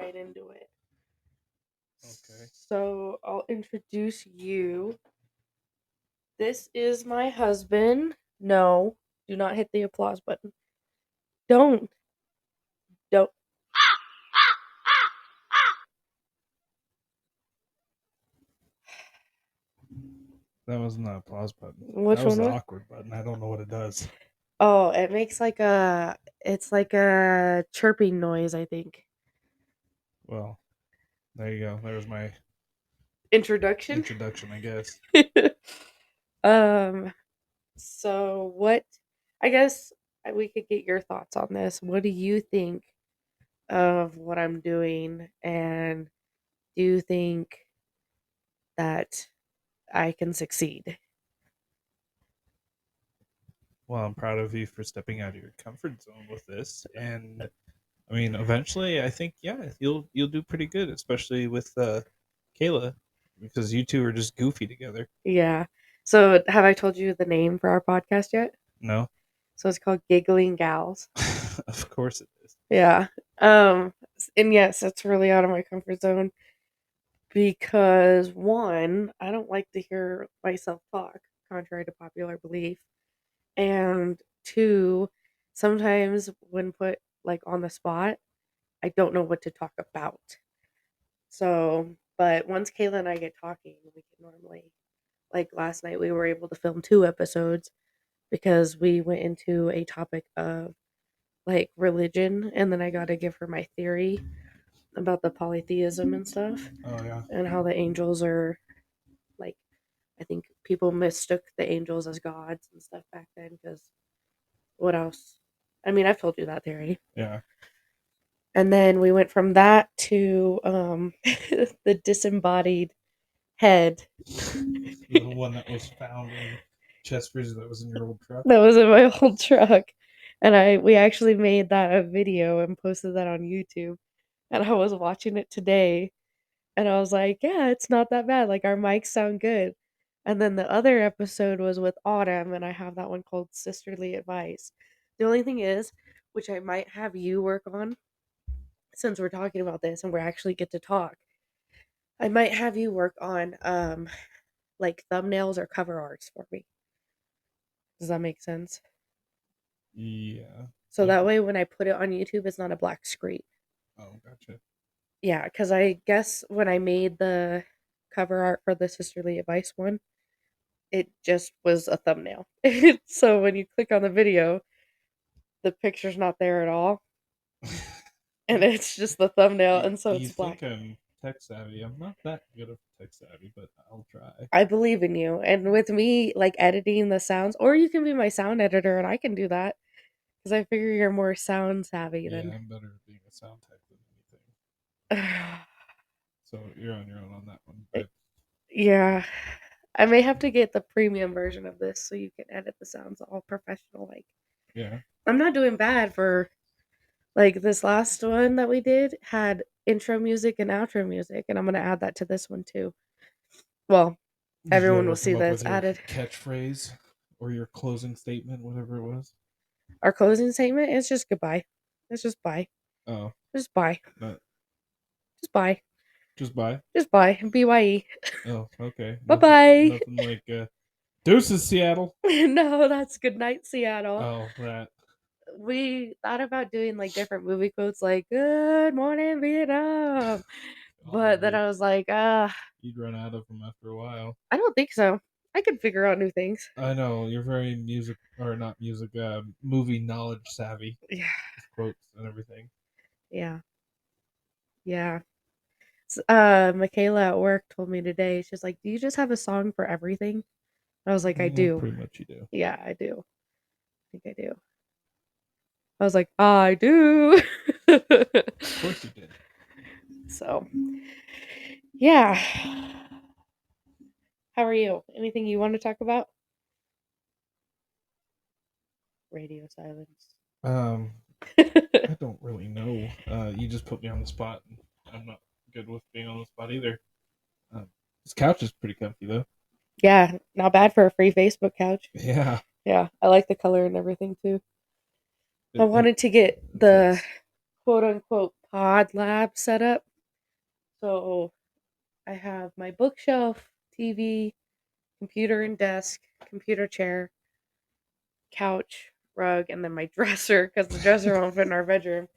right into it. Okay. So I'll introduce you. This is my husband. No, do not hit the applause button. Don't. Don't. That wasn't the applause button. Which That was one the was? awkward button. I don't know what it does. Oh, it makes like a. It's like a chirping noise, I think. Well, there you go. There's my Introduction. introduction, I guess. um. So what? I guess we could get your thoughts on this. What do you think of what I'm doing, and do you think that I can succeed? Well, I'm proud of you for stepping out of your comfort zone with this, and I mean, eventually, I think you'll do pretty good, especially with Kayla, because you two are just goofy together. Yeah. So have I told you the name for our podcast yet? No, So it's called Giggling Gals. of course it is. Yeah. And yes, it's really out of my comfort zone because one, I don't like to hear myself talk, contrary to popular belief. And two, sometimes when put like on the spot, I don't know what to talk about. So, but once Kayla and I get talking, we can normally, like last night, we were able to film 2 episodes because we went into a topic of like religion, and then I got to give her my theory about the polytheism and stuff, Oh yeah. and how the angels are like, I think people mistook the angels as gods and stuff back then because what else? I mean, I've told you that theory. Yeah. And then we went from that to the disembodied head The one that was found in chest freezer that was in your old truck. that was in my old truck. And we actually made that a video and posted that on YouTube. And I was watching it today and I was like, yeah, it's not that bad. Like our mics sound good. And then the other episode was with Autumn, and I have that one called Sisterly Advice. The only thing is, which I might have you work on, since we're talking about this and we actually get to talk, I might have you work on like thumbnails or cover arts for me. Does that make sense? Yeah. So that Okay. way when I put it on YouTube, it's not a black screen. Oh, gotcha. Yeah, because I guess when I made the cover art for the Sisterly Advice one, it just was a thumbnail. So when you click on the video, the picture's not there at all, and it's just the thumbnail, and so You it's think black. I'm tech savvy? I'm not that good of tech savvy, but I'll try. I believe in you. And with me like editing the sounds, or you can be my sound editor and I can do that because I figure you're more sound savvy Yeah, than. I'm better at being a sound tech than anything. So you're on your own on that one. But Yeah. I may have to get the premium version of this so you can edit the sounds all professional like. yeah. I'm not doing bad for like this last one that we did had intro music and outro music, and I'm going to add that to this one too. Well, Did you everyone will ever see come up that with it's your added. catchphrase or your closing statement, whatever it was? Our closing statement is just goodbye. It's just bye. Oh, Just bye. not Just bye. just bye. Just bye. BYE. Oh, okay. Bye Nothing, bye. nothing like deuces, Seattle. No, that's good night, Seattle. Oh, that. We thought about doing like different movie quotes like good morning, Vietnam. Oh, But then I was like, you'd run out of them after a while. I don't think so. I can figure out new things. I know you're very music or not music, movie knowledge savvy Yeah. with quotes and everything. Yeah. Yeah. Michaela at work told me today, she's like, do you just have a song for everything? I was like, I Yeah, do. pretty much you do. Yeah, I do. I think I do. I was like, I do. Of course you did. So, yeah. How are you? Anything you want to talk about? Radio silence. I don't really know. You just put me on the spot, and I'm not good with being on the spot either. This couch is pretty comfy though. Yeah, not bad for a free Facebook couch. Yeah, Yeah, I like the color and everything too. I it wanted to get the fits. quote unquote pod lab setup. So I have my bookshelf, TV, computer and desk, computer chair, couch, rug, and then my dresser because the dresser won't fit in our bedroom.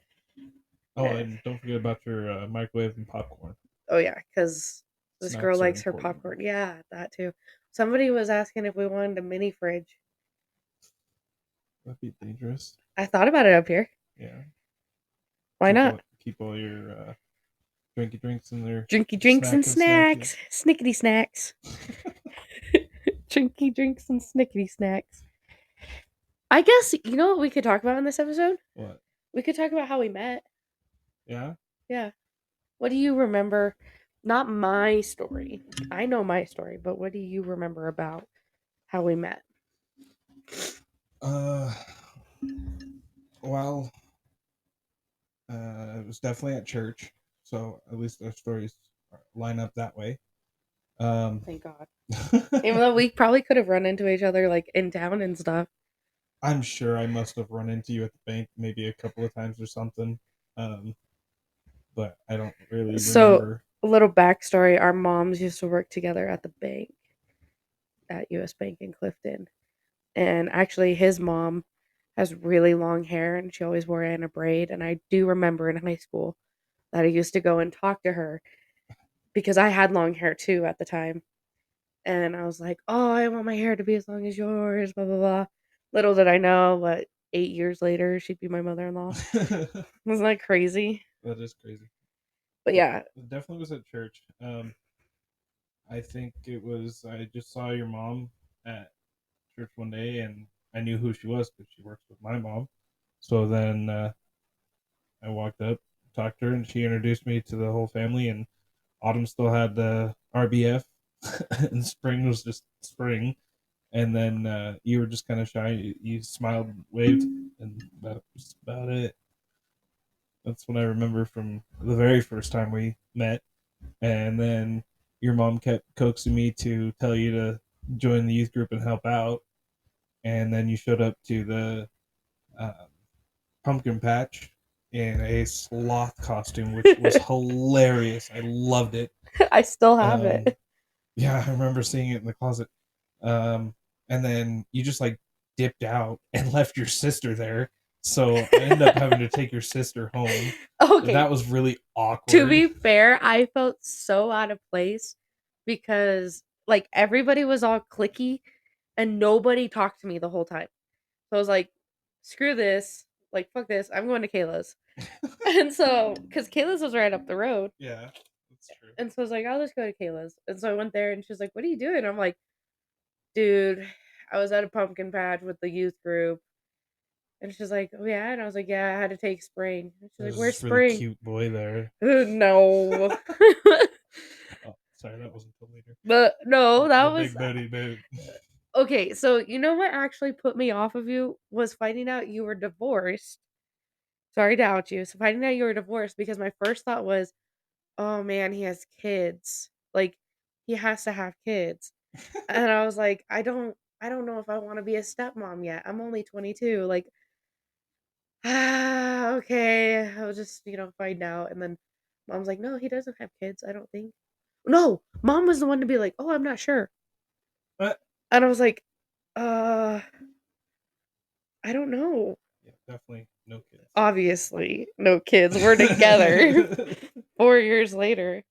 Oh, Eh, and don't forget about your microwave and popcorn. Oh yeah, because this girl Snacks are likes her important. popcorn. Yeah, that too. Somebody was asking if we wanted a mini fridge. That'd be dangerous. I thought about it up here. Yeah. Why not? Keep all your drinky drinks in there. Drinky drinks and Snack and snacky. snacks. Snickety snacks. Drinky drinks and snickety snacks. I guess, you know what we could talk about in this episode? What? We could talk about how we met. Yeah. Yeah. What do you remember? Not my story. I know my story, but what do you remember about how we met? Uh. Well, it was definitely at church, so at least our stories line up that way. Thank God. Even though we probably could have run into each other like in town and stuff. I'm sure I must have run into you at the bank maybe a couple of times or something, um, but I don't really So, remember. a little backstory, our moms used to work together at the bank at US Bank in Clifton. And actually his mom has really long hair and she always wore it in a braid, and I do remember in high school that I used to go and talk to her because I had long hair too at the time. And I was like, "Oh, I want my hair to be as long as yours, blah blah blah." Little did I know, what 8 years later she'd be my mother-in-law. That Wasn't that crazy? is crazy. But But yeah. it definitely was at church. I think it was. I just saw your mom at church one day, and I knew who she was because she works with my mom. So then I walked up, talked to her, and she introduced me to the whole family. And Autumn still had the RBF, and Spring was just Spring. And then you were just kind of shy. You smiled, waved, and that was about it. That's what I remember from the very first time we met. And then your mom kept coaxing me to tell you to join the youth group and help out. And then you showed up to the uh, pumpkin patch in a sloth costume, which was hilarious. I loved it. I still have Um, it. yeah, I remember seeing it in the closet. Um, and then you just like dipped out and left your sister there. So I ended up having to take your sister home. Okay, That was really to awkward. be fair, I felt so out of place because like everybody was all clicky and nobody talked to me the whole time. So I was like, screw this, like fuck this, I'm going to Kayla's. And so, because Kayla's was right up the road, Yeah, that's true. and so I was like, I'll just go to Kayla's. And so I went there, and she's like, "What are you doing?" I'm like, "Dude, I was at a pumpkin patch with the youth group." And she's like, "Oh yeah," and I was like, "Yeah, I had to take Spring." And she's like, There's "Where's this really Spring?" cute boy there. No. Oh, sorry, that wasn't till later. But no, that The was big booty dude. okay. So you know what actually put me off of you was finding out you were divorced. Sorry to out you. So finding out you were divorced because my first thought was, oh man, he has kids. Like he has to have kids. And I was like, I don't know if I want to be a stepmom yet. I'm only 22. Like, okay, I'll just, find out. And then mom's like, no, he doesn't have kids, I don't think. No, mom was the one to be like, oh, I'm not sure. But And I was like, uh, I don't know. yeah, definitely no kids. Obviously, no kids. We're together 4 years later.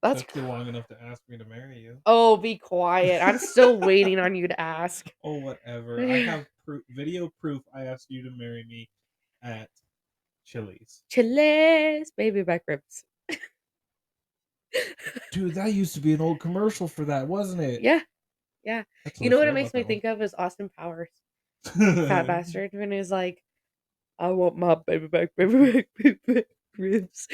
That's Took you long enough to ask me to marry you. Oh, be quiet. I'm still waiting on you to ask. Oh, whatever. I have video proof I asked you to marry me at Chili's. Chiles, baby back ribs. Dude, that used to be an old commercial for that, wasn't it? Yeah, yeah. I You totally know what it forgot makes about me that one. think of is Austin Powers, fat bastard, when he's like, I want my baby back, baby back ribs.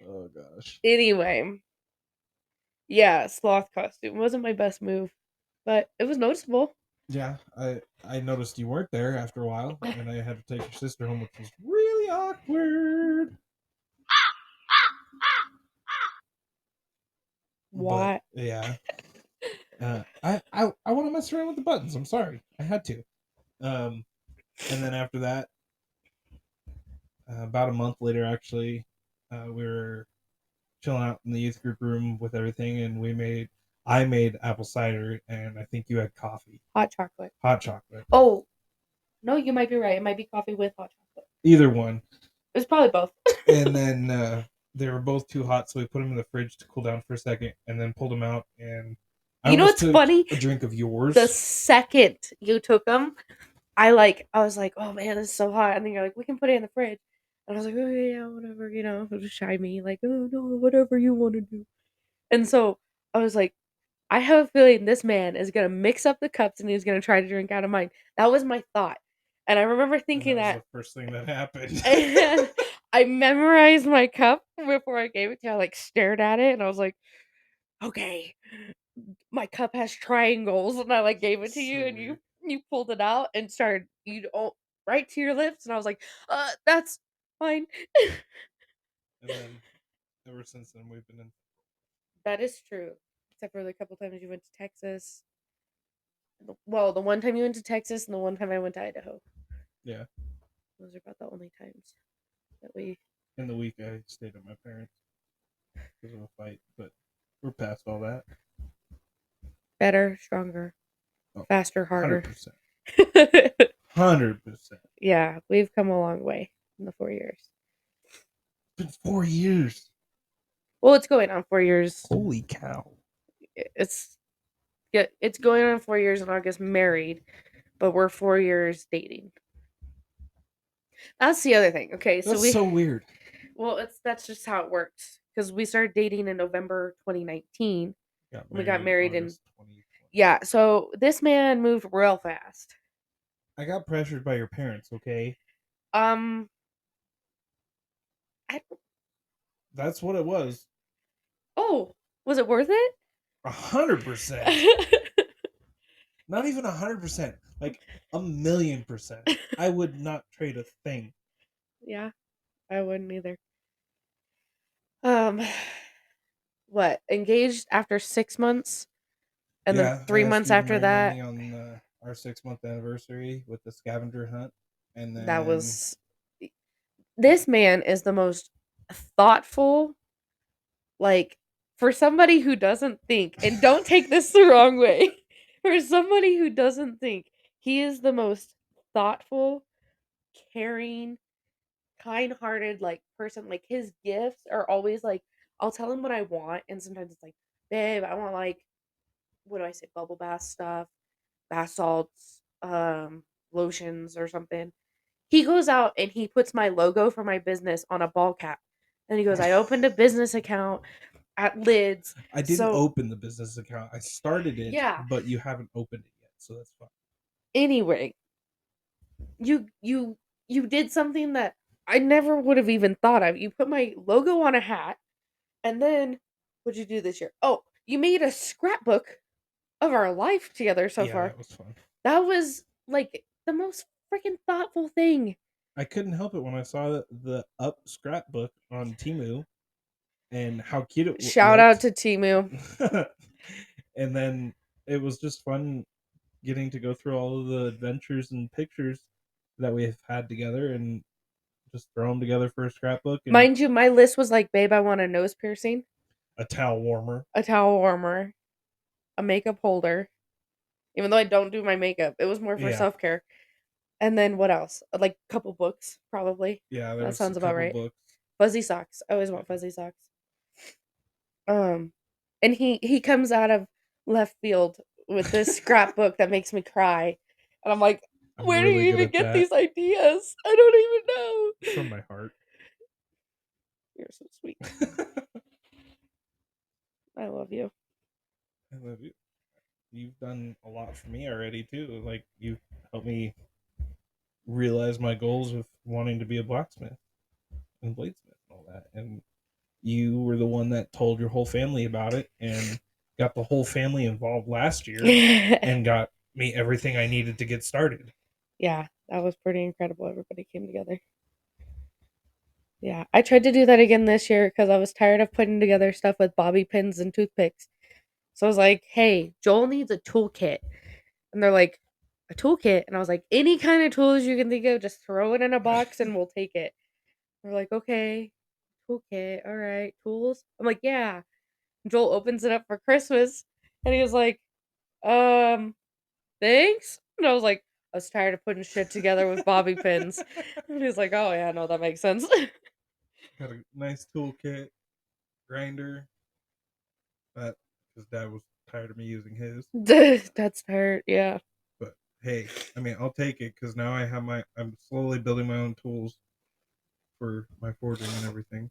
Oh gosh. Anyway, yeah, sloth costume wasn't my best move, but it was noticeable. Yeah, I noticed you weren't there after a while, and I had to take your sister home, which was really awkward. But What? yeah, I want to mess around with the buttons. I'm sorry, I had to. And then after that, about a month later, actually, we were chilling out in the youth group room with everything, and I made apple cider, and I think you had coffee, Hot chocolate. hot chocolate, Oh, no, you might be right. It might be coffee with hot chocolate. either one. It was probably both. And then they were both too hot, so we put them in the fridge to cool down for a second, and then pulled them out. And I You know almost what's took funny? a drink of The yours. second you took them, I was like, oh man, this is so hot. And then you're like, we can put it in the fridge. And I was like, oh yeah, whatever, just shy me, like, oh no, whatever you want to do. And so I was like, I have a feeling this man is gonna mix up the cups and he's gonna try to drink out of mine. That was my thought. And I remember And thinking that was that, the first thing that happened. and I memorized my cup before I gave it to you. I like stared at it and I was like, okay, my cup has triangles, and I like gave it to So you, and weird. you pulled it out and started right to your lips, and I was like, that's fine. And then ever since then, we've been in. That is true, except for the couple times you went to Texas. Well, the one time you went to Texas and the one time I went to Idaho. Yeah. Those are about the only times that we In the week, I stayed at my parents because of a fight, but we're past all that. better, stronger, Oh, faster, harder. 100%. 100%. Yeah, we've come a long way in the 4 years. It's been 4 years. Well, it's going on 4 years. Holy cow. It's Yeah, it's going on 4 years in August, married, but we're 4 years dating. That's the other thing. Okay, so That's so weird. that's just how it works because we started dating in November 2019 Got and we got married married in August 2020. yeah. So this man moved real fast. I got pressured by your parents, okay? Um, I That's what it was. oh, was it worth 100%. it? Not even 100%. Like 1,000,000%. I would not trade a thing. Yeah, I wouldn't either. Um, what engaged after 6 months, and then Yeah, I three asked months you to after marry that, me on our 6 month anniversary with the scavenger hunt. And that then was this man is the most thoughtful, like, for somebody who doesn't think, and don't take this the wrong way, for somebody who doesn't think, he is the most thoughtful, caring, kind-hearted, like, person. Like, his gifts are always like, I'll tell him what I want, and sometimes it's like, babe, I want, like, what do I say, bubble bath stuff, bath salts, lotions or something. He goes out and he puts my logo for my business on a ball cap. And he goes, I opened a business account at Lids. I didn't So, open the business account. I started it, yeah. but you haven't opened it yet, so that's fine. Anyway, you did something that I never would have even thought of. You put my logo on a hat, and then what'd you do this year? Oh, you made a scrapbook of our life together so Yeah, far. that was fun. That was like the most freaking thoughtful thing. I couldn't help it when I saw the up scrapbook on Timu and how cute it Shout out looked. to Timu. And then it was just fun getting to go through all of the adventures and pictures that we have had together and just throw them together for a scrapbook and Mind you, my list was like, babe, I want a nose piercing, a towel warmer. a towel warmer, a makeup holder. Even though I don't do my makeup, it was more for Yeah, self care. And then what else? Like a couple books, probably. yeah, there That was a sounds about couple right. books. Fuzzy socks. I always want fuzzy socks. Um, and he comes out of left field with this scrapbook that makes me cry, and I'm like, I'm where do really you good even at get that these ideas? I don't even from know. my heart. You're so sweet. I I love you. love you. You've done a lot for me already too. Like you helped me realize my goals of wanting to be a blacksmith and bladesmith and all that. And you were the one that told your whole family about it and got the whole family involved last year and got me everything I needed to get started. Yeah, that was pretty incredible. Everybody came together. Yeah, I tried to do that again this year because I was tired of putting together stuff with bobby pins and toothpicks. So I was like, hey, Joel needs a toolkit. And they're like, a toolkit? And I was like, any kind of tools you can think of, just throw it in a box and we'll take it. They're like, "Okay, okay, all right, tools." I'm like, "Yeah." Joel opens it up for Christmas, and he was like, um, "Thanks." And I was like, "I was tired of putting shit together with bobby pins." And he's like, "Oh yeah, no, that makes sense." Got a nice toolkit, grinder. That because Dad was tired of me using his. That's tired, yeah. But hey, I mean, I'll take it because now I have my. I'm slowly building my own tools for my forging and everything.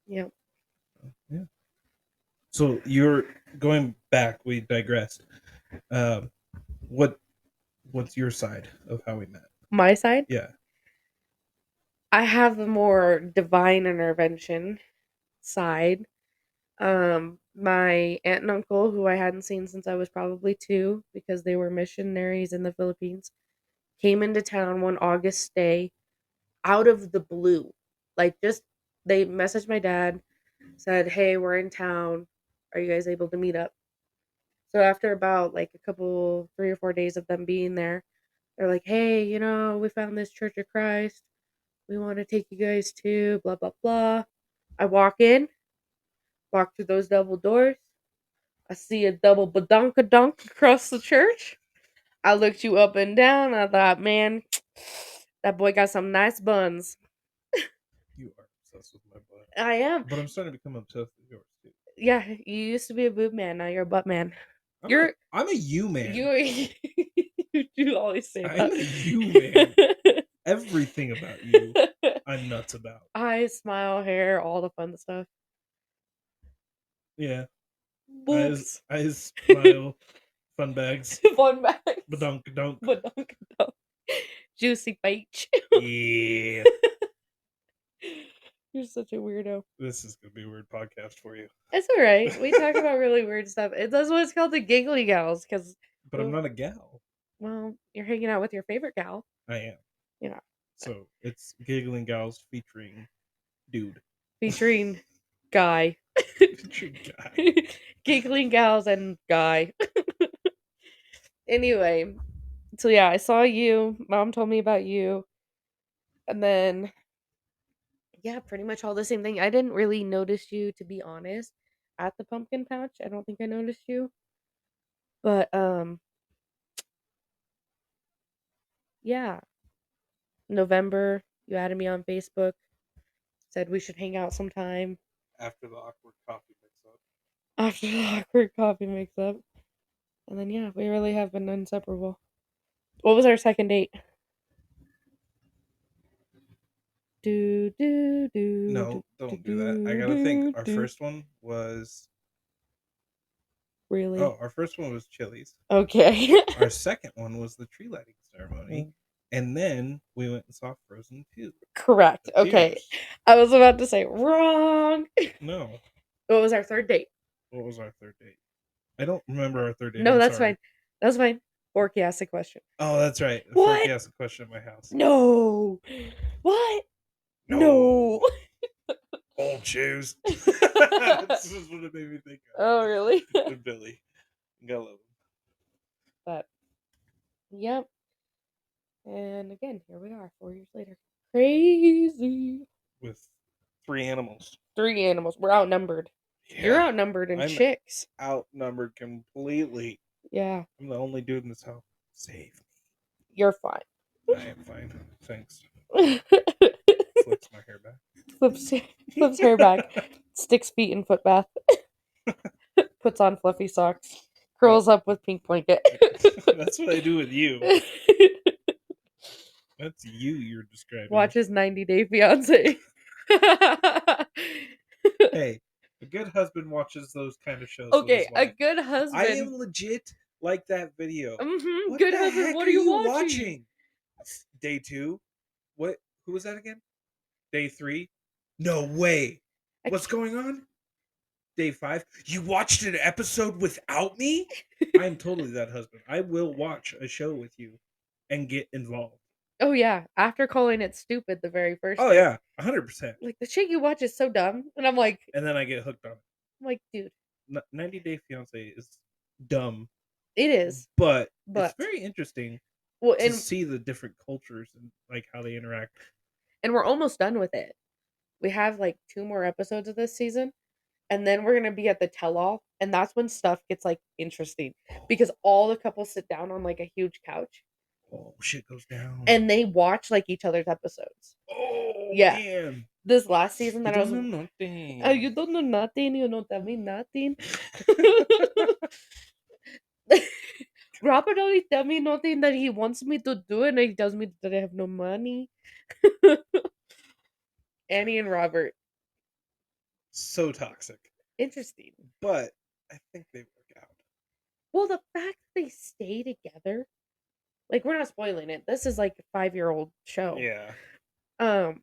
Yep. Yeah. So you're going back. We digressed. Um, what what's your side of how we met? My side, Yeah. I have the more divine intervention side. My aunt and uncle, who I hadn't seen since I was probably 2 because they were missionaries in the Philippines, came into town one August day out of the blue. Like, just they messaged my dad, said, "Hey, we're in town. Are you guys able to meet up?" So after about like a couple 3 or 4 days of them being there, they're like, "Hey, we found this Church of Christ. We want to take you guys to blah blah blah." I walk through those double doors. I see a double badunkadunk across the church. I looked you up and down. I thought, man, that boy got some nice buns. You are obsessed with my butt. I am. But I'm starting to become obsessed with yours too. Yeah, you used to be a boob man. Now you're a butt man. You're I'm a you man. you. You always say I'm that. a you man. Everything about you, I'm nuts about. Eyes, smile, hair, all the fun stuff. Yeah. Eyes, Boobs. eyes, smile, fun bags, Fun bags. badunk dunk. Badunkadunk. Juicy peach. Yeah. You're such a weirdo. This is gonna be a weird podcast for you. It's all right. We talk about really weird stuff. That's what it's called, the giggly gals, because, But I'm not a gal. well, you're hanging out with your favorite gal. I am. Yeah. So it's giggling gals featuring dude. Featuring guy. Featuring guy. Giggling gals and guy. Anyway, so yeah, I saw you. Mom told me about you. And then, yeah, pretty much all the same thing. I didn't really notice you, to be honest, at the pumpkin patch. I don't think I noticed you. But, yeah, November, you added me on Facebook, said we should hang out sometime After the awkward coffee mix up. after the awkward coffee mix up. And then, yeah, we really have been inseparable. What was our second date? Do do do do No, do don't do that. I do gotta think. do Our do. first one was Really? our first one was Chili's. Okay. Our second one was the tree lighting ceremony. And then we went and saw Frozen 2. Correct. The Okay. tears. I was about to say wrong. No. What was our third date? What was our third date? I don't remember our third date. No, I'm that's sorry. fine. That's fine. Forky asked a question. Oh, that's right. Forky What? asked a question at my house. No. What? No. No. Old shoes. This is what it made me think Oh, really? of. Billy. Gotta love him. But, yep. And again, here we are, 4 years later. Crazy. With 3 animals. 3 animals. We're outnumbered. You're Yeah. outnumbered in I'm chicks. outnumbered completely. Yeah. I'm the only dude in this house. Save me. You're fine. I am fine. Thanks. Flips my hair back. flips hair back, sticks feet in foot bath, puts on fluffy socks, curls up with pink blanket. That's what I do with you. That's you you're describing. Watches 90 Day Fiance. Hey, a good husband watches those kind of shows with his Okay, a wife. good I husband. am legit like that video. What Good the husband. heck What are are you you watching? watching? Day 2? What? Who was that again? Day 3? No way. I What's going on? Day 5? You watched an episode without me? I am totally that husband. I will watch a show with you and get involved. Oh yeah, after calling it stupid the very first Oh day. yeah, 100%. Like, the shit you watch is so dumb, and I'm like, And then I get hooked on it. dude, 90 Day Fiance is dumb, it is, but it's but very interesting well, to and see the different cultures and like how they interact. and we're almost done with it. We have like 2 more episodes of this season, and then we're gonna be at the tell-all, and that's when stuff gets, like, interesting because all the couples sit down on, like, a huge couch, Oh, shit goes down. and they watch, like, each other's episodes. Oh, Yeah. man. This last season You that I don't was know "Oh, nothing. you don't know nothing, you don't tell me nothing." Robert only tell me nothing that he wants me to do, and he tells me that I have no money. Annie and Robert. So toxic. Interesting. But I think they work out. Well, the fact that they stay together, like, we're not spoiling it. This is like a 5-year-old show. Yeah. Um,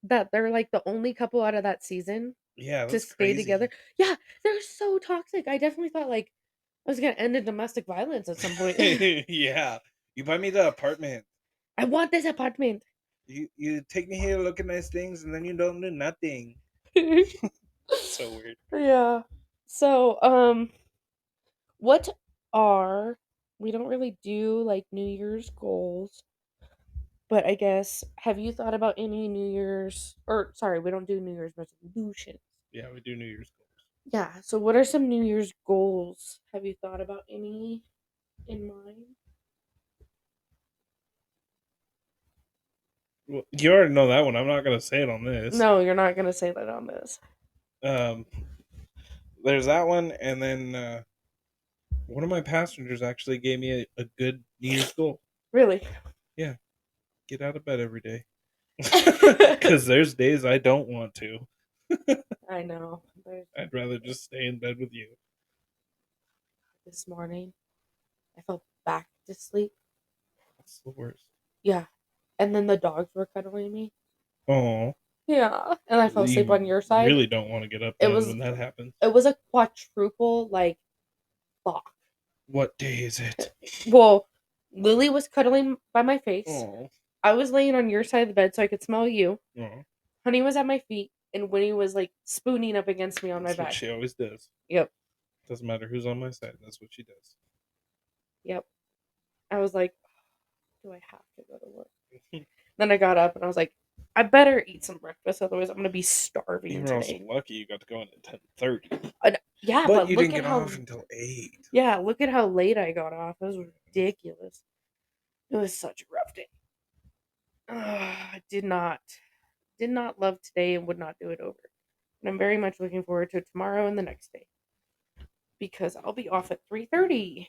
that they're like the only couple out of that season Yeah, to that's stay together. crazy. Yeah, they're so toxic. I definitely thought like I was gonna end in domestic violence at some point. Yeah. You buy me the apartment. I want this apartment. You take me here to look at nice things and then you don't do nothing. So weird. Yeah. So, what are we don't really do like New Year's goals, but I guess have you thought about any New Year's or sorry, we don't do New Year's resolutions. Yeah, we do New Year's goals. Yeah. So what are some New Year's goals? Have you thought about any in mind? Well, you already know that one. I'm not gonna say it on this. No, you're not gonna say that on this. Um, there's that one, and then one of my passengers actually gave me a good New Year's goal. Really? Yeah, get out of bed every day. Because there's days I don't want to. I know. I'd rather just stay in bed with you. This morning, I fell back to sleep. That's the worst. Yeah. And then the dogs were cuddling me. Oh, Yeah. And I fell asleep you on your side. really don't want to get up It then was when that happens. it was a quadruple like fuck. What day is it? Well, Lily was cuddling by my face. Oh, I was laying on your side of the bed so I could smell you. oh, Honey was at my feet, and Winnie was like spooning up against me on my that's what back. she always does. Yep. Doesn't matter who's on my side. That's what she does. Yep. I was like, do I have to go to work? Then I got up and I was like, I better eat some breakfast, otherwise I'm gonna be starving You were also today. lucky you got to go in at 10:30. Yeah, But but you look didn't at get how off until 8. yeah, look at how late I got off. It was ridiculous. It was such a rough day. I did not love today and would not do it over. And I'm very much looking forward to tomorrow and the next day because I'll be off at 3:30.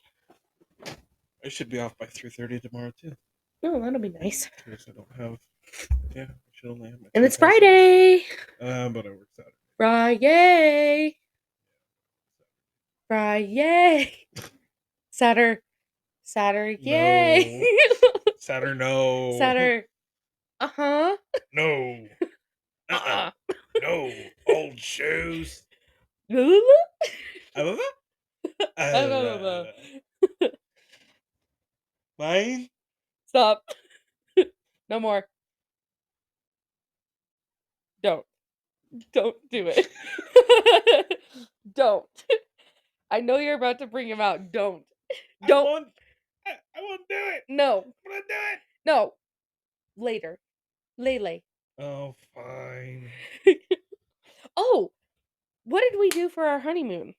I should be off by 3:30 tomorrow too. Oh, that'll be nice. Because I don't have. Yeah, I should only have my And two it's passengers. Friday. But I work Saturday. Friday. Friday. Saturday. Saturday. No. Yay. Saturday, no. Saturday. Uh-huh. No. Uh-uh. No. Old shoes. I Uh, don't know. Mine? Stop. No more. Don't. Don't do it. Don't. I know you're about to bring him out. Don't. Don't. I won't do it. No. I'm gonna do it. No. Later. Lele. Oh, fine. Oh, what did we do for our honeymoon?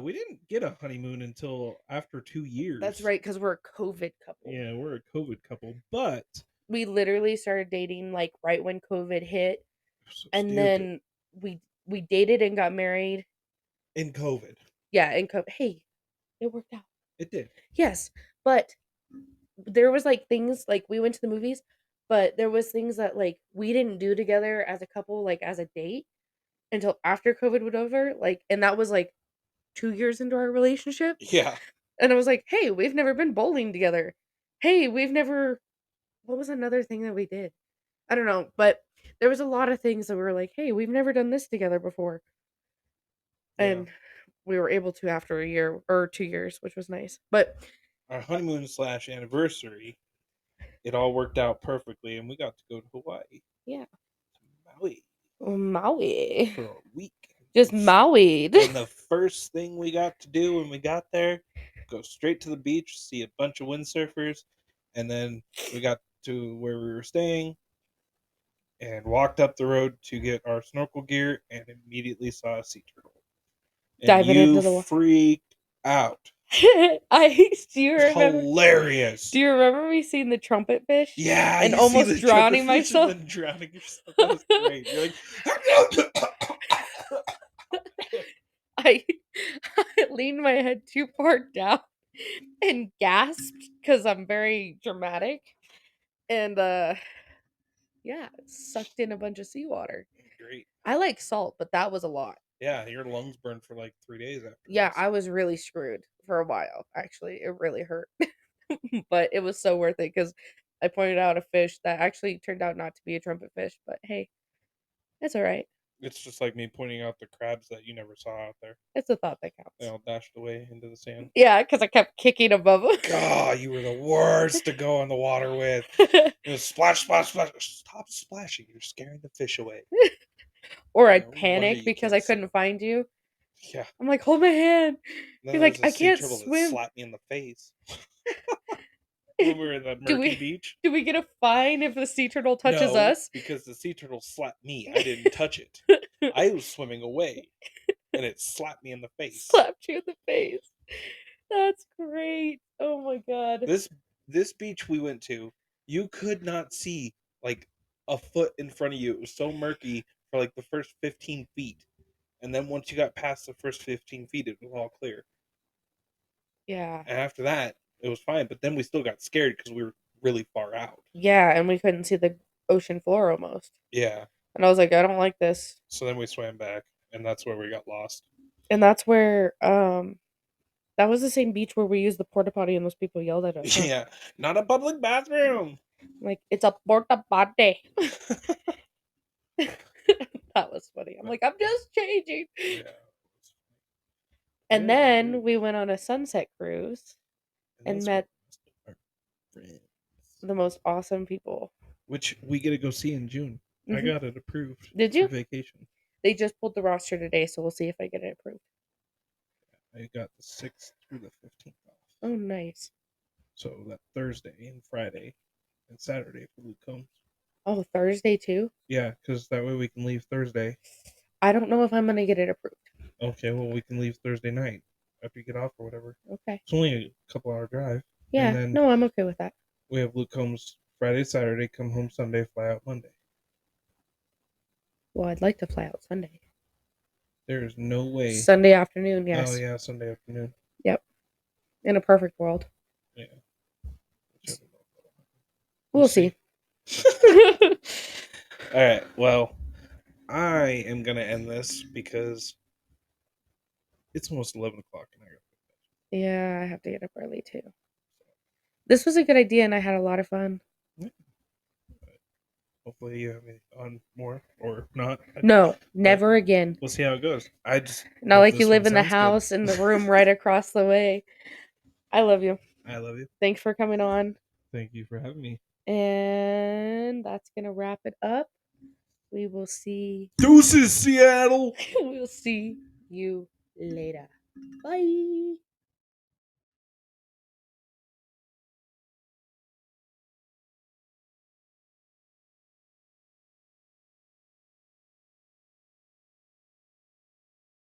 We didn't get a honeymoon until after 2 years. That's right, because we're a COVID couple. Yeah, we're a COVID couple, but We literally started dating like right when COVID hit, so and stupid. then we dated and got married. In COVID, Yeah, in COVID. Hey, it worked out. it did. Yes, but there was like things like we went to the movies, but there was things that like we didn't do together as a couple, like as a date, until after COVID was over. Like, and that was like 2 years into our relationship. Yeah. And I was like, hey, we've never been bowling together. Hey, we've never. What was another thing that we did? I don't know, but there was a lot of things that we were like, hey, we've never done this together before. And we were able to after a year or 2 years, which was nice. But Our honeymoon / anniversary, it all worked out perfectly, and we got to go to Hawaii. yeah, To Maui Maui. for a week. Just Maui. And the first thing we got to do when we got there, go straight to the beach, see a bunch of windsurfers, and then we got to where we were staying and walked up the road to get our snorkel gear and immediately saw a sea turtle. And Diving you into the water. freaked out. I do you remember? Hilarious. Do you remember me seeing the trumpet fish Yeah, and you see almost the trumpet drowning fish and myself? then drowning yourself. That was great. You're like, I I leaned my head too far down and gasped because I'm very dramatic. And yeah, it sucked in a bunch of seawater. great. I like salt, but that was a lot. Yeah, your lungs burned for like 3 days Yeah, afterwards. I was really screwed for a while, actually. It really hurt. But it was so worth it because I pointed out a fish that actually turned out not to be a trumpet fish, but hey, it's all right. It's just like me pointing out the crabs that you never saw out there. It's a thought that They counts. all dashed away into the sand. Yeah, because I kept kicking above God, you were the worst to go in the water with. them. It was splash, splash, splash. Stop splashing. You're scaring the fish away. Or I'd No wonder panic you because can't I swim. couldn't find you. Yeah. I'm like, hold my hand. Then You're there was like, a I sea can't turtle that swim. slapped me in the face when we were in that do murky we beach. do we get a fine if the sea turtle touches No, us? because the sea turtle slapped me. I didn't touch it. I was swimming away, and it slapped me in the face. Slapped you in the face. That's great. Oh my god. This this beach we went to, you could not see like a foot in front of you. It was so murky for like the first 15 feet. And then once you got past the first 15 feet, it was all clear. Yeah. And after that, it was fine. But then we still got scared because we were really far out. Yeah, and we couldn't see the ocean floor almost. Yeah. And I was like, I don't like this. So then we swam back, and that's where we got lost. And that's where that was the same beach where we used the porta potty and those people yelled at us, huh? Yeah. Not a public bathroom. Like, it's a porta potty. That was funny. I'm like, I'm just changing. Yeah. And then we went on a sunset cruise And and that's where met we met our friends. the most awesome people. Which we get to go see in June. I Hmm. got it approved Did for you? vacation. They just pulled the roster today, so we'll see if I get it approved. I got the 6th through the 15th off. Oh, nice. So that Thursday and Friday and Saturday for Luke Combs. Oh, Thursday too? Yeah, because that way we can leave Thursday. I don't know if I'm going to get it approved. Okay, well, we can leave Thursday night after you get off or whatever. Okay. It's only a couple hour drive. Yeah, And then no, I'm okay with that. we have Luke Combs Friday, Saturday, come home Sunday, fly out Monday. Well, I'd like to fly out Sunday. There is no way. Sunday afternoon, yes. Oh, yeah, Sunday afternoon. Yep. In a perfect world. Yeah. We'll see. All right, well, I am going to end this because it's almost 11 o'clock and I got Yeah, I have to get up early too. This was a good idea and I had a lot of fun. yeah. Hopefully you have me on more or not. No, never again. We'll see how it goes. I just Not hope like you this live one in the sounds good. house in the room right across the way. I love you. I love you. Thanks for coming on. Thank you for having me. And that's going to wrap it up. We will see. Deuces, Seattle. We'll see you later. Bye.